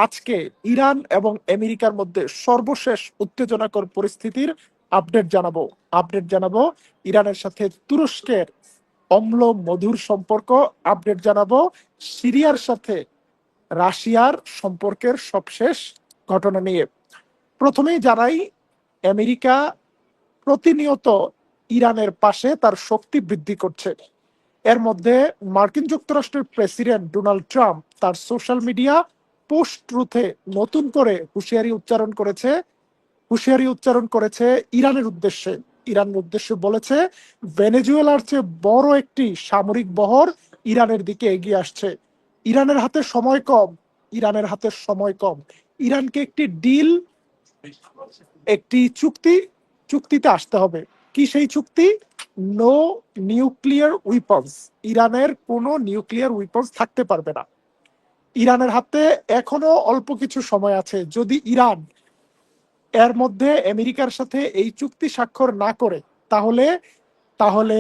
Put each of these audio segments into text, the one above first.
আজকে ইরান এবং আমেরিকার মধ্যে সর্বশেষ উত্তেজনাকর পরিস্থিতির আপডেট জানাবো ইরানের সাথে তুরস্কের অম্ল মধুর সম্পর্ক আপডেট জানাবো, সিরিয়ার সাথে রাশিয়ার সম্পর্কের সবশেষ ঘটনা নিয়ে। প্রথমেই জানাই, আমেরিকা প্রতিনিয়ত ইরানের পাশে তার শক্তি বৃদ্ধি করছে। এর মধ্যে মার্কিন যুক্তরাষ্ট্রের প্রেসিডেন্ট ডোনাল্ড ট্রাম্প তার সোশ্যাল মিডিয়া পোস্ট ট্রুথে নতুন করে হুঁশিয়ারি উচ্চারণ করেছে ইরানের উদ্দেশ্যে বলেছে, ভেনেজুয়েলার চেয়ে বড় একটি সামরিক বহর ইরানের দিকে এগিয়ে আসছে। ইরানের হাতে সময় কম। ইরানকে একটি চুক্তিতে আসতে হবে। কি সেই চুক্তি? No nuclear weapons. ইরানের কোনো নিউক্লিয়ার উইপন্স থাকতে পারবে না। ইরানের হাতে এখনো অল্প কিছু সময় আছে। যদি ইরান এর মধ্যে আমেরিকার সাথে এই চুক্তি স্বাক্ষর না করে, তাহলে তাহলে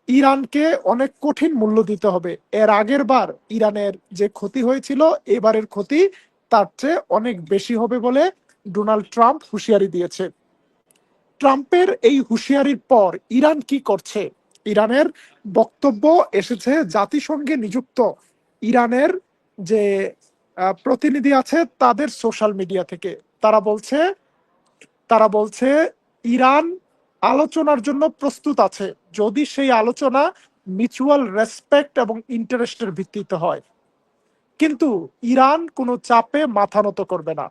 ইরানকে অনেক কঠিন মূল্য দিতে হবে। এর আগের বার ইরানের যে ক্ষতি হয়েছিল, এবারের ক্ষতি তার চেয়ে অনেক বেশি হবে বলে ডোনাল্ড ট্রাম্প হুঁশিয়ারি দিয়েছে। ট্রাম্পের এই হুঁশিয়ারির পর ইরান কি করছে? ইরানের বক্তব্য এসেছে জাতিসংঘে নিযুক্ত ইরানের যে প্রতিনিধি আছে তাদের সোশ্যাল মিডিয়া থেকে। তারা বলছে ইরান আলোচনার জন্য প্রস্তুত আছে, যদি সেই আলোচনা মিউচুয়াল রেসপেক্ট এবং ইন্টারেস্টের ভিত্তিতে হয়। কিন্তু ইরান কোনো চাপে মাথা নত করবে না,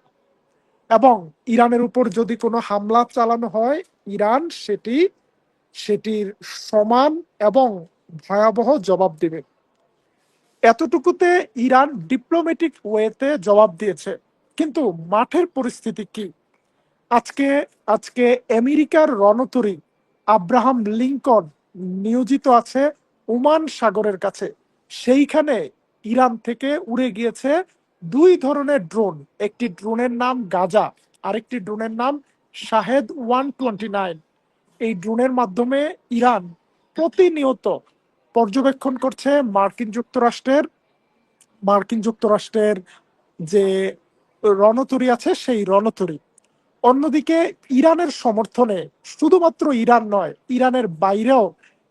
এবং ইরানের উপর যদি কোনো হামলা চালানো হয়, ইরান সেটির সমান এবং ভয়াবহ জবাব দেবে। এতটুকুতে ইরান ডিপ্লোম্যাটিক ওয়েতে জবাব দিয়েছে। কিন্তু মাঠের পরিস্থিতি কি? আজকে আজকে আমেরিকার রণতরী আব্রাহাম লিঙ্কন নিয়োজিত আছে ওমান সাগরের কাছে। সেইখানে ইরান থেকে উড়ে গিয়েছে দুই ধরনের ড্রোন। একটি ড্রোনের নাম গাজা, আরেকটি ড্রোনের নাম শাহেদ 129। এই ড্রোনের মাধ্যমে ইরান প্রতিনিয়ত পর্যবেক্ষণ করছে মার্কিন যুক্তরাষ্ট্রের যে রণতরী আছে, সেই রণতরী। অন্যদিকে ইরানের সমর্থনে শুধুমাত্র ইরান নয়, ইরানের বাইরেও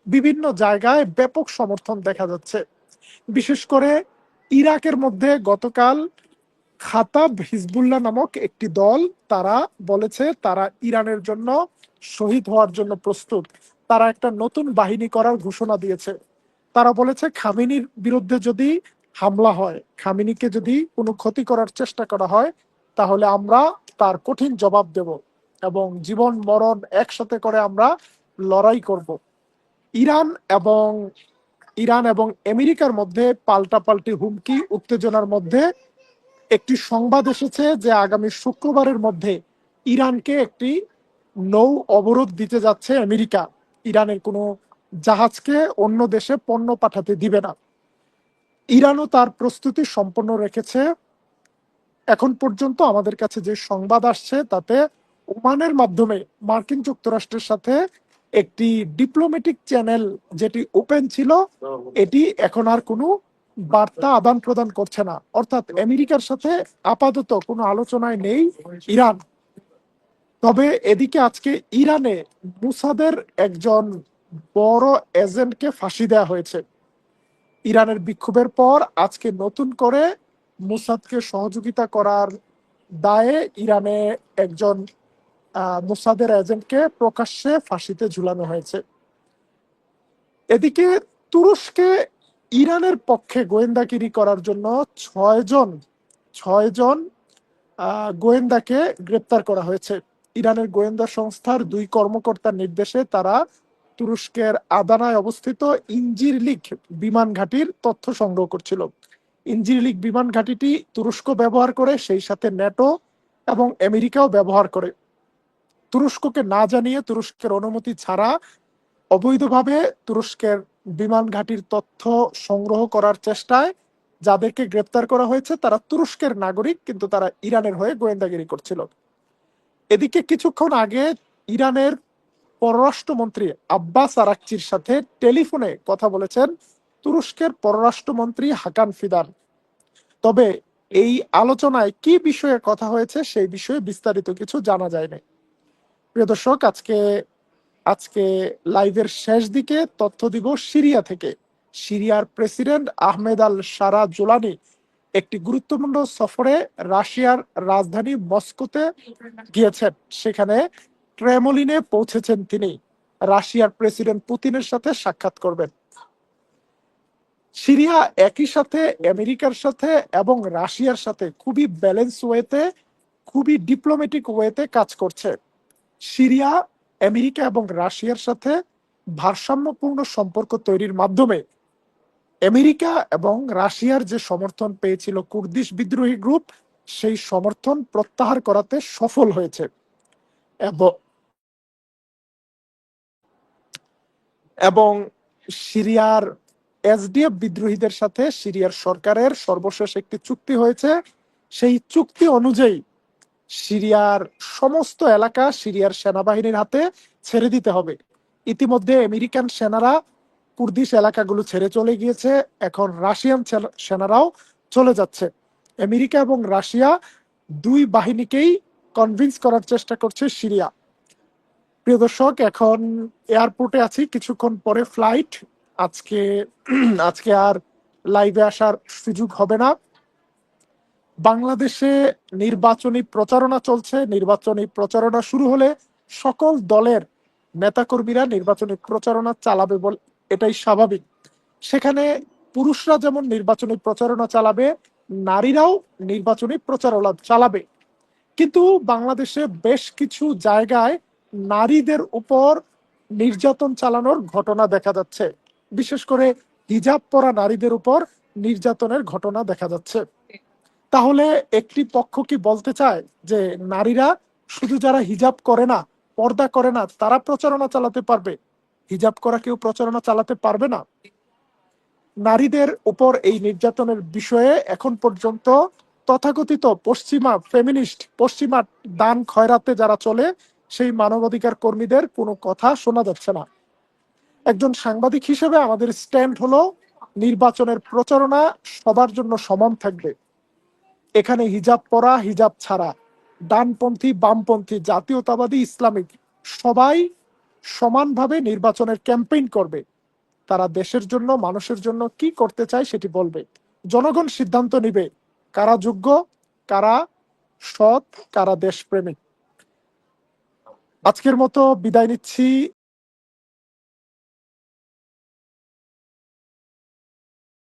বিভিন্ন জায়গায় ব্যাপক সমর্থন দেখা যাচ্ছে। বিশেষ করে ইরাকের মধ্যে গতকাল খাতাব হিজবুল্লাহ নামক একটি দল, তারা বলেছে তারা ইরানের জন্য শহীদ হওয়ার জন্য প্রস্তুত। তারা একটা নতুন বাহিনী করার ঘোষণা দিয়েছে। তারা বলেছে খামেনির বিরুদ্ধে যদি হামলা হয়, খামেনিকে যদি কোনো ক্ষতি করার চেষ্টা করা হয়, তাহলে আমরা তার কঠিন জবাব দেব এবং জীবন মরণ একসাথে করে আমরা লড়াই করব। ইরান এবং ইরান এবং আমেরিকার মধ্যে পাল্টাপাল্টি হুমকি উত্তেজনার মধ্যে একটি সংবাদ এসেছে যে আগামী শুক্রবারের মধ্যে ইরানকে একটি নৌ অবরোধ দিতে যাচ্ছে আমেরিকা। ইরানের কোনো জাহাজকে অন্য দেশে পণ্য পাঠাতে দিবে না। ইরানও তার প্রস্তুতি সম্পন্ন রেখেছে। এখন পর্যন্ত আমাদের কাছে যে সংবাদ আসছে তাতে ওমানের মাধ্যমে মার্কিন যুক্তরাষ্ট্রের সাথে একটি ডিপ্লোম্যাটিক চ্যানেল যেটি ওপেন ছিল, এটি এখন আর কোনো বার্তা আদান প্রদান করছে না। অর্থাৎ আমেরিকার সাথে আপাতত কোনো আলোচনায় নেই ইরান। তবে এদিকে আজকে ইরানে মুসাদের একজন বড় এজেন্টকে ফাঁসি দেওয়া হয়েছে। ইরানের বিক্ষোভের পর আজকে নতুন করে মুসাদকে সহযোগিতা করার দায়ে ইরানে একজন মুসাদের এজেন্টকে প্রকাশ্যে ফাঁসিতে ঝুলানো হয়েছে। এদিকে তুরস্কে ইরানের পক্ষে গোয়েন্দাগিরি করার জন্য ছয়জন গোয়েন্দাকে গ্রেপ্তার করা হয়েছে। ইরানের গোয়েন্দা সংস্থার দুই কর্মকর্তার নির্দেশে তারা তুরস্কের আদানায় অবস্থিত ইনজিরলিক বিমান ঘাঁটির তথ্য সংগ্রহ করছিল। ইনজিরলিক বিমান ঘাঁটিটি তুরস্ক ব্যবহার করে, সেই সাথে ন্যাটো এবং আমেরিকাও ব্যবহার করে। তুরস্ককে না জানিয়ে, তুরস্কের অনুমতি ছাড়া অবৈধভাবে তুরস্কের বিমান ঘাঁটির তথ্য সংগ্রহ করার চেষ্টায় যাদেরকে গ্রেপ্তার করা হয়েছে তারা তুরস্কের নাগরিক, কিন্তু তারা ইরানের হয়ে গোয়েন্দাগিরি করছিল। এদিকে কিছুক্ষণ আগে ইরানের পররাষ্ট্রমন্ত্রী আব্বাস আরাকচির সাথে টেলিফোনে কথা বলেছেন তুরস্কের পররাষ্ট্রমন্ত্রী হাকান ফিদান। তবে এই আলোচনায় কি বিষয়ে কথা হয়েছে সেই বিষয়ে বিস্তারিত কিছু জানা যায়নি। প্রিয় দর্শক, আজকে আজকে লাইভের শেষ দিকে তথ্য দিব সিরিয়া থেকে। সিরিয়ার প্রেসিডেন্ট আহমেদ আল সারা জোলানি একটি গুরুত্বপূর্ণ সফরে রাশিয়ার রাজধানী মস্কোতে গিয়েছেন। সেখানে ক্রেমলিনে পৌঁছেছেন তিনি। রাশিয়ার প্রেসিডেন্ট পুতিনের সাথে সাক্ষাৎ করবেন। সিরিয়া একই সাথে আমেরিকার সাথে এবং রাশিয়ার সাথে খুবই ব্যালেন্স ওয়েতে, খুবই ডিপ্লোম্যাটিক ওয়েতে কাজ করছে। সিরিয়া আমেরিকা এবং রাশিয়ার সাথে ভারসাম্যপূর্ণ সম্পর্ক তৈরির মাধ্যমে আমেরিকা এবং রাশিয়ার যে সমর্থন পেয়েছিল কুর্দিশ বিদ্রোহী গ্রুপ, সেই সমর্থন প্রত্যাহার করাতে সফল হয়েছে। এবং সিরিয়ার এসডিএফ বিদ্রোহীদের সাথে সিরিয়ার সরকারের সর্বশেষ একটি চুক্তি হয়েছে। সেই চুক্তি অনুযায়ী সিরিয়ার সমস্ত এলাকা সিরিয়ার সেনাবাহিনীর হাতে ছেড়ে দিতে হবে। ইতিমধ্যে আমেরিকান সেনারা কুর্দিশ এলাকাগুলো ছেড়ে চলে গিয়েছে, এখন রাশিয়ান সেনারাও চলে যাচ্ছে। আমেরিকা এবং রাশিয়া দুই বাহিনীকেই কনভিন্স করার চেষ্টা করছে সিরিয়া। প্রিয় দর্শক, এখন এয়ারপোর্টে আছি, কিছুক্ষণ পরে ফ্লাইট। আজকে আজকে আর লাইভে আসার সুযোগ হবে না। বাংলাদেশে নির্বাচনী প্রচারণা চলছে। নির্বাচনী প্রচারণা শুরু হলে সকল দলের নেতাকর্মীরা নির্বাচনী প্রচারণা চালাবে বলে, এটাই স্বাভাবিক। সেখানে পুরুষরা যেমন নির্বাচনী প্রচারণা চালাবে, নারীরাও নির্বাচনী প্রচারণা চালাবে। কিন্তু বাংলাদেশে বেশ কিছু জায়গায় নারীদের উপর নির্যাতন চালানোর ঘটনা দেখা যাচ্ছে। বিশেষ করে হিজাব পরা নারীদের উপর নির্যাতনের ঘটনা দেখা যাচ্ছে। তাহলে একটি পক্ষ কি বলতে চায় যে নারীরা শুধু যারা হিজাব করে না, পর্দা করে না, তারা প্রচারণা চালাতে পারবে, হিজাব করা কেউ প্রচারণা চালাতে পারবে না? নারীদের উপর এই নির্যাতনের বিষয়ে এখন পর্যন্ত তথাকথিত পশ্চিমা ফেমিনিস্ট, পশ্চিমা দান খয়রাতে যারা চলে, সেই মানবাধিকার কর্মীদের কোনো কথা শোনা যাচ্ছে না। একজন সাংবাদিক হিসেবে আমাদের স্ট্যান্ড হলো নির্বাচনের প্রচারণা সবার জন্য সমান থাকবে। এখানে হিজাব পরা, হিজাব ছাড়া, ডানপন্থী, বামপন্থী, জাতীয়তাবাদী, ইসলামিক, সবাই সমানভাবে নির্বাচনের ক্যাম্পেইন করবে। তারা দেশের জন্য, মানুষের জন্য কি করতে চায় সেটি বলবে। জনগণ সিদ্ধান্ত নিবে কারা যোগ্য, কারা সৎ, কারা দেশপ্রেমিক। আজকের মতো বিদায় নিচ্ছি।